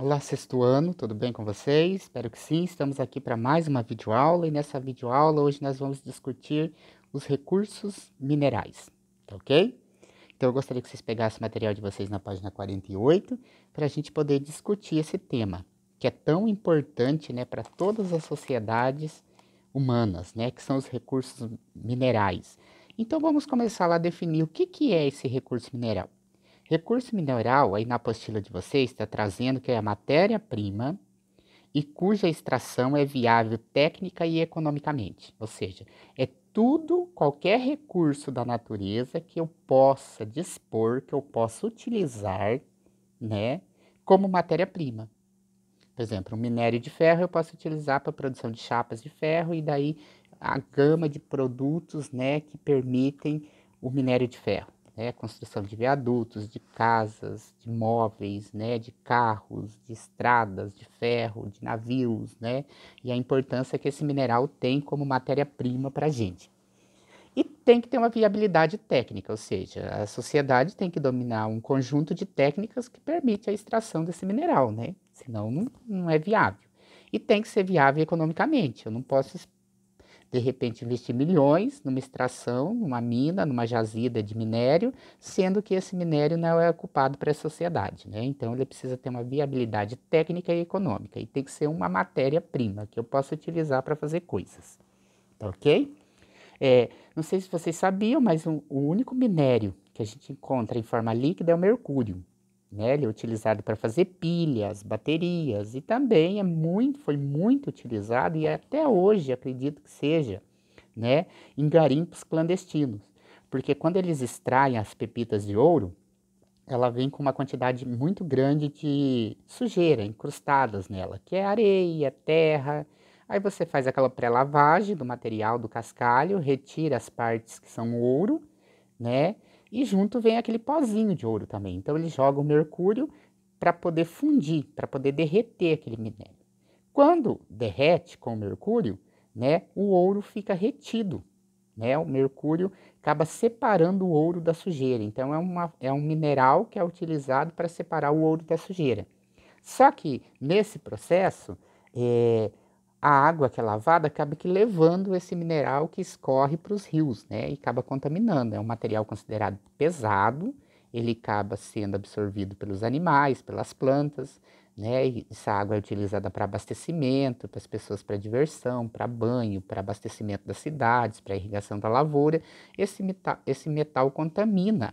Olá, sexto ano, tudo bem com vocês? Espero que sim. Estamos aqui para mais uma videoaula e nessa videoaula hoje nós vamos discutir os recursos minerais, tá ok? Então eu gostaria que vocês pegassem o material de vocês na página 48 para a gente poder discutir esse tema, que é tão importante, né, para todas as sociedades humanas, né, que são os recursos minerais. Então vamos começar lá a definir o que é esse recurso mineral. Recurso mineral, aí na apostila de vocês, está trazendo que é a matéria-prima e cuja extração é viável técnica e economicamente. Ou seja, é tudo, qualquer recurso da natureza que eu possa dispor, que eu possa utilizar, né, como matéria-prima. Por exemplo, um minério de ferro eu posso utilizar para a produção de chapas de ferro e daí a gama de produtos, né, que permitem o minério de ferro, né, construção de viadutos, de casas, de móveis, né, de carros, de estradas de ferro, de navios, né, e a importância que esse mineral tem como matéria-prima para a gente. E tem que ter uma viabilidade técnica, ou seja, a sociedade tem que dominar um conjunto de técnicas que permite a extração desse mineral, né? Senão não é viável. E tem que ser viável economicamente. Eu não posso, de repente, investir milhões numa extração, numa mina, numa jazida de minério, sendo que esse minério não é ocupado para a sociedade, né? Então ele precisa ter uma viabilidade técnica e econômica. E tem que ser uma matéria-prima que eu possa utilizar para fazer coisas. Tá ok? Não sei se vocês sabiam, mas o único minério que a gente encontra em forma líquida é o mercúrio. Né? Ele é utilizado para fazer pilhas, baterias e também foi muito utilizado e até hoje acredito que seja, né, em garimpos clandestinos. Porque quando eles extraem as pepitas de ouro, ela vem com uma quantidade muito grande de sujeira incrustadas nela, que é areia, terra. Aí você faz aquela pré-lavagem do material do cascalho, retira as partes que são ouro, né? E junto vem aquele pozinho de ouro também. Então eles jogam mercúrio para poder fundir, para poder derreter aquele minério. Quando derrete com o mercúrio, né, o ouro fica retido, né? O mercúrio acaba separando o ouro da sujeira. Então é um mineral que é utilizado para separar o ouro da sujeira. Só que nesse processo, a água que é lavada acaba que levando esse mineral que escorre para os rios, né? E acaba contaminando. É um material considerado pesado, ele acaba sendo absorvido pelos animais, pelas plantas, né? E essa água é utilizada para abastecimento, para as pessoas para diversão, para banho, para abastecimento das cidades, para irrigação da lavoura. Esse metal contamina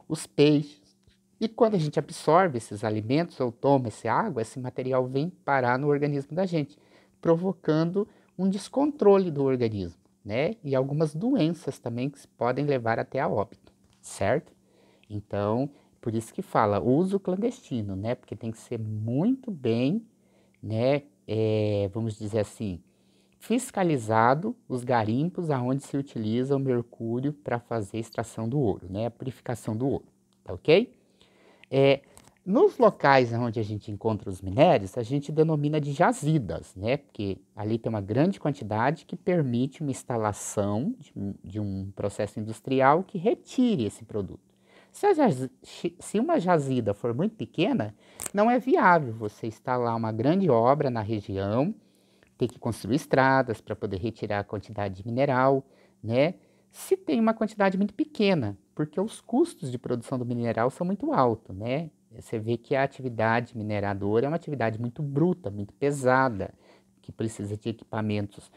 os peixes. E quando a gente absorve esses alimentos ou toma essa água, esse material vem parar no organismo da gente, provocando um descontrole do organismo, né? E algumas doenças também que podem levar até a óbito, certo? Então, por isso que fala uso clandestino, né? Porque tem que ser muito bem, né? Vamos dizer assim, fiscalizado os garimpos aonde se utiliza o mercúrio para fazer extração do ouro, né? A purificação do ouro, tá ok? Nos locais onde a gente encontra os minérios, a gente denomina de jazidas, né? Porque ali tem uma grande quantidade que permite uma instalação de um processo industrial que retire esse produto. Se uma jazida for muito pequena, não é viável você instalar uma grande obra na região, ter que construir estradas para poder retirar a quantidade de mineral, né? Se tem uma quantidade muito pequena, porque os custos de produção do mineral são muito altos, né? Você vê que a atividade mineradora é uma atividade muito bruta, muito pesada, que precisa de equipamentos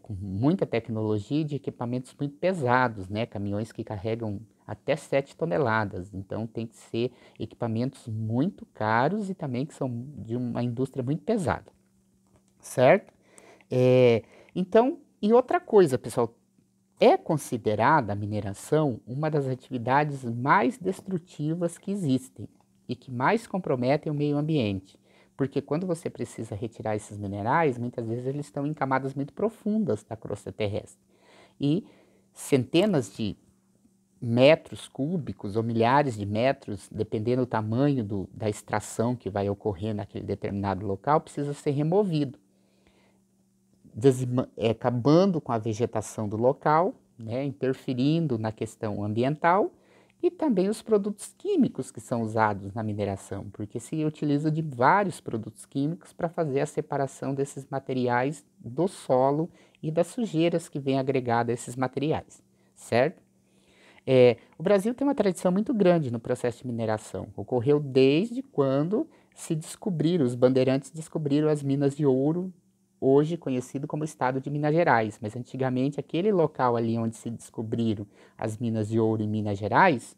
com muita tecnologia e de equipamentos muito pesados, né? Caminhões que carregam até 7 toneladas. Então, tem que ser equipamentos muito caros e também que são de uma indústria muito pesada, certo? Então, e outra coisa, pessoal, é considerada a mineração uma das atividades mais destrutivas que existem e que mais comprometem o meio ambiente. Porque quando você precisa retirar esses minerais, muitas vezes eles estão em camadas muito profundas da crosta terrestre. E centenas de metros cúbicos ou milhares de metros, dependendo do tamanho da extração que vai ocorrer naquele determinado local, precisa ser removido, acabando com a vegetação do local, né, interferindo na questão ambiental e também os produtos químicos que são usados na mineração, porque se utiliza de vários produtos químicos para fazer a separação desses materiais do solo e das sujeiras que vêm agregadas a esses materiais, certo? O Brasil tem uma tradição muito grande no processo de mineração. Ocorreu desde quando se descobriram, os bandeirantes descobriram as minas de ouro, hoje conhecido como estado de Minas Gerais. Mas antigamente aquele local ali onde se descobriram as minas de ouro em Minas Gerais,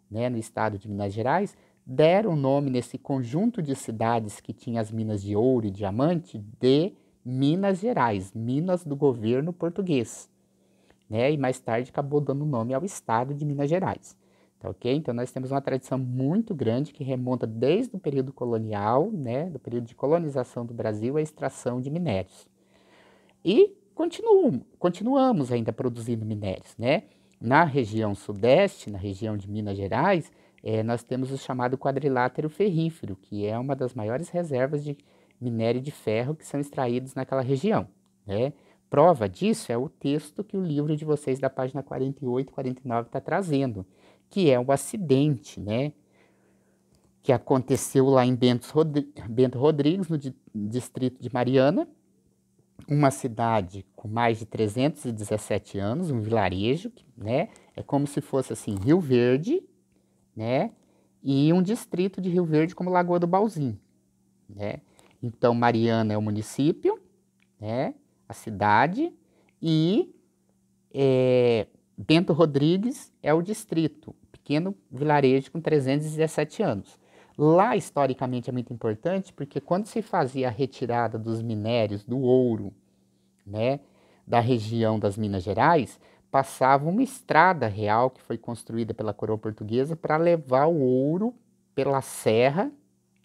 né, no estado de Minas Gerais, deram o nome nesse conjunto de cidades que tinha as minas de ouro e diamante de Minas Gerais, minas do governo português. Né? E mais tarde acabou dando nome ao estado de Minas Gerais. Tá, ok? Então nós temos uma tradição muito grande que remonta desde o período colonial, né, do período de colonização do Brasil, à extração de minérios. E continuamos ainda produzindo minérios, né? Na região sudeste, na região de Minas Gerais, nós temos o chamado quadrilátero ferrífero, que é uma das maiores reservas de minério de ferro que são extraídos naquela região, né? Prova disso é o texto que o livro de vocês da página 48 e 49 está trazendo, que é o acidente, né, que aconteceu lá em Bento Rodrigues, no distrito de Mariana, uma cidade com mais de 317 anos, um vilarejo, né, é como se fosse assim, Rio Verde, né, e um distrito de Rio Verde como Lagoa do Bauzinho, né. Então, Mariana é o município, né, a cidade, e Bento Rodrigues é o distrito, pequeno vilarejo com 317 anos. Lá, historicamente, é muito importante, porque quando se fazia a retirada dos minérios do ouro, né, da região das Minas Gerais, passava uma estrada real que foi construída pela coroa portuguesa para levar o ouro pela serra,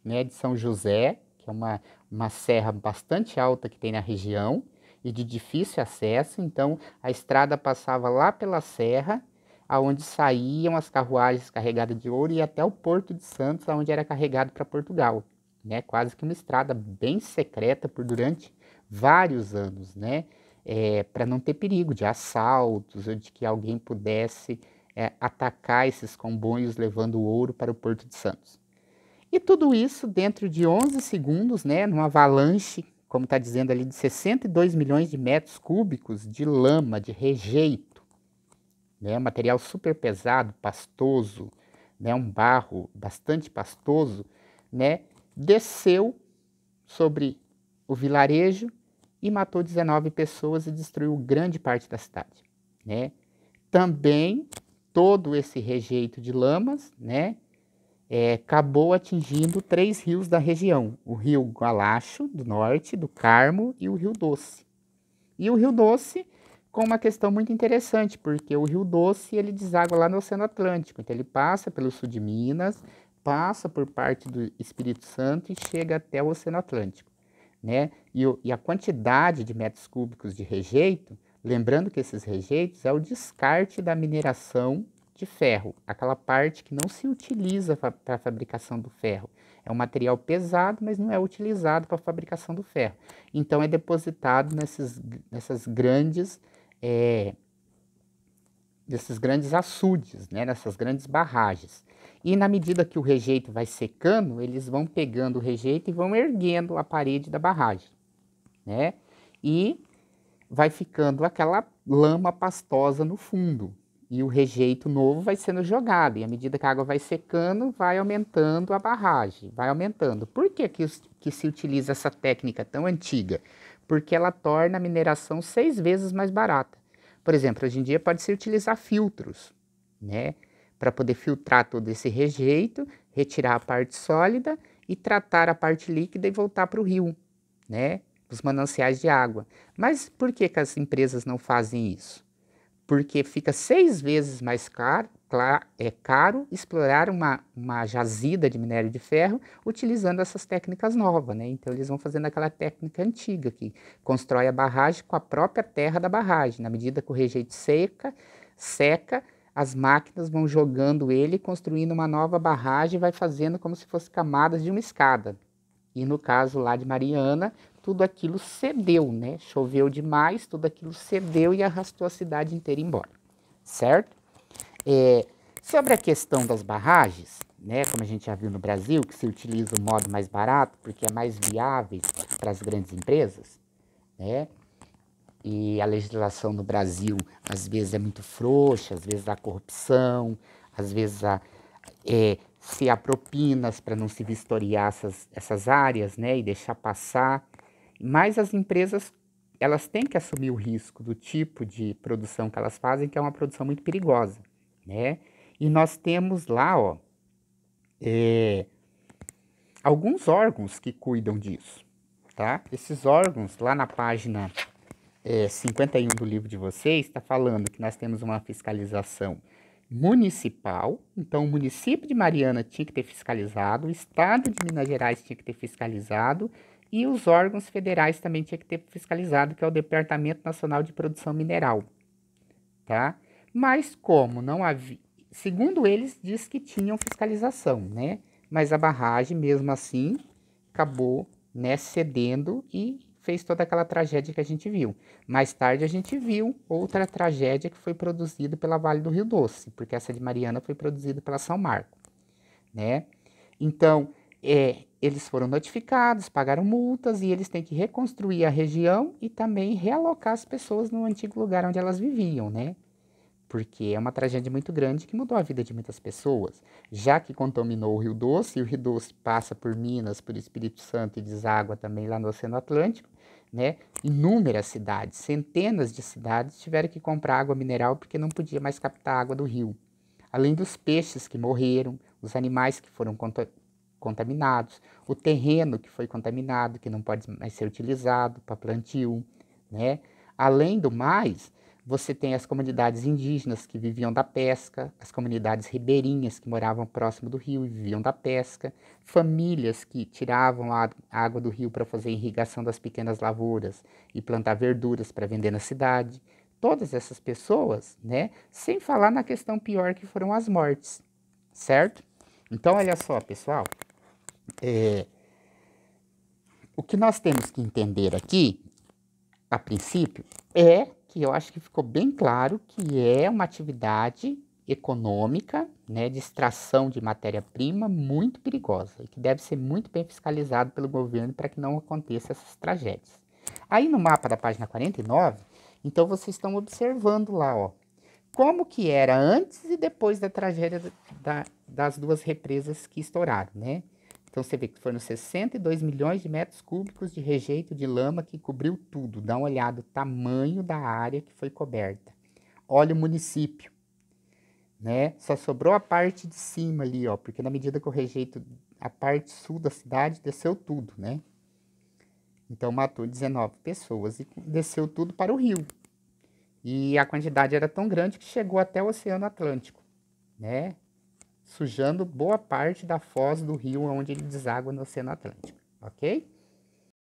né, de São José, que é uma serra bastante alta que tem na região e de difícil acesso. Então a estrada passava lá pela serra, aonde saíam as carruagens carregadas de ouro e até o Porto de Santos, aonde era carregado para Portugal, né? Quase que uma estrada bem secreta por durante vários anos, né? Para não ter perigo de assaltos ou de que alguém pudesse atacar esses comboios levando ouro para o Porto de Santos. E tudo isso dentro de 11 segundos, né, numa avalanche, como está dizendo ali, de 62 milhões de metros cúbicos de lama, de rejeito, né, material super pesado, pastoso, né, um barro bastante pastoso, né, desceu sobre o vilarejo e matou 19 pessoas e destruiu grande parte da cidade, né. Também todo esse rejeito de lamas, né, acabou atingindo 3 rios da região, o rio Gualacho, do norte, do Carmo, e o rio Doce. E o rio Doce, com uma questão muito interessante, porque o rio Doce ele deságua lá no Oceano Atlântico, então ele passa pelo sul de Minas, passa por parte do Espírito Santo e chega até o Oceano Atlântico, né? E a quantidade de metros cúbicos de rejeito, lembrando que esses rejeitos é o descarte da mineração de ferro, aquela parte que não se utiliza para a fabricação do ferro. É um material pesado, mas não é utilizado para a fabricação do ferro. Então é depositado nesses grandes açudes, né, nessas grandes barragens. E na medida que o rejeito vai secando, eles vão pegando o rejeito e vão erguendo a parede da barragem, né? E vai ficando aquela lama pastosa no fundo. E o rejeito novo vai sendo jogado. E à medida que a água vai secando, vai aumentando a barragem, vai aumentando. Por que se utiliza essa técnica tão antiga? Porque ela torna a mineração 6 vezes mais barata. Por exemplo, hoje em dia pode-se utilizar filtros, né? Para poder filtrar todo esse rejeito, retirar a parte sólida e tratar a parte líquida e voltar para o rio, né? Os mananciais de água. Mas por que as empresas não fazem isso? Porque fica 6 vezes mais caro explorar uma jazida de minério de ferro utilizando essas técnicas novas, né? Então eles vão fazendo aquela técnica antiga que constrói a barragem com a própria terra da barragem. Na medida que o rejeito seca, as máquinas vão jogando ele, construindo uma nova barragem e vai fazendo como se fosse camadas de uma escada. E no caso lá de Mariana, tudo aquilo cedeu, né? Choveu demais, tudo aquilo cedeu e arrastou a cidade inteira embora, certo? Sobre a questão das barragens, né, como a gente já viu no Brasil, que se utiliza o modo mais barato, porque é mais viável para as grandes empresas, né? E a legislação no Brasil, às vezes, é muito frouxa, às vezes há corrupção, às vezes se há propinas para não se vistoriar essas áreas, né, e deixar passar. Mas as empresas, elas têm que assumir o risco do tipo de produção que elas fazem, que é uma produção muito perigosa, né? E nós temos lá, ó, alguns órgãos que cuidam disso, tá? Esses órgãos, lá na página 51 do livro de vocês, está falando que nós temos uma fiscalização municipal, então o município de Mariana tinha que ter fiscalizado, o estado de Minas Gerais tinha que ter fiscalizado e os órgãos federais também tinha que ter fiscalizado, que é o Departamento Nacional de Produção Mineral, tá? Mas como não havia, segundo eles, diz que tinham fiscalização, né? Mas a barragem, mesmo assim, acabou, né, cedendo e fez toda aquela tragédia que a gente viu. Mais tarde a gente viu outra tragédia que foi produzida pela Vale do Rio Doce, porque essa de Mariana foi produzida pela São Marco, né? Então, eles foram notificados, pagaram multas e eles têm que reconstruir a região e também realocar as pessoas no antigo lugar onde elas viviam, né? Porque é uma tragédia muito grande que mudou a vida de muitas pessoas, já que contaminou o Rio Doce, e o Rio Doce passa por Minas, por Espírito Santo e deságua também lá no Oceano Atlântico, né? Inúmeras cidades, centenas de cidades tiveram que comprar água mineral porque não podia mais captar água do rio. Além dos peixes que morreram, os animais que foram contaminados, o terreno que foi contaminado, que não pode mais ser utilizado para plantio, né? Além do mais, você tem as comunidades indígenas que viviam da pesca, as comunidades ribeirinhas que moravam próximo do rio e viviam da pesca, famílias que tiravam a água do rio para fazer irrigação das pequenas lavouras e plantar verduras para vender na cidade. Todas essas pessoas, né? Sem falar na questão pior que foram as mortes, certo? Então, olha só, pessoal, o que nós temos que entender aqui, a princípio, é que eu acho que ficou bem claro que é uma atividade econômica, né, de extração de matéria-prima muito perigosa e que deve ser muito bem fiscalizado pelo governo para que não aconteça essas tragédias. Aí no mapa da página 49, então vocês estão observando lá, ó, como que era antes e depois da tragédia das duas represas que estouraram, né? Então você vê que foram 62 milhões de metros cúbicos de rejeito de lama que cobriu tudo. Dá uma olhada no tamanho da área que foi coberta. Olha o município, né? Só sobrou a parte de cima ali, ó, porque na medida que o rejeito, a parte sul da cidade desceu tudo, né? Então matou 19 pessoas e desceu tudo para o rio. E a quantidade era tão grande que chegou até o Oceano Atlântico, né? Sujando boa parte da foz do rio onde ele deságua no Oceano Atlântico, ok?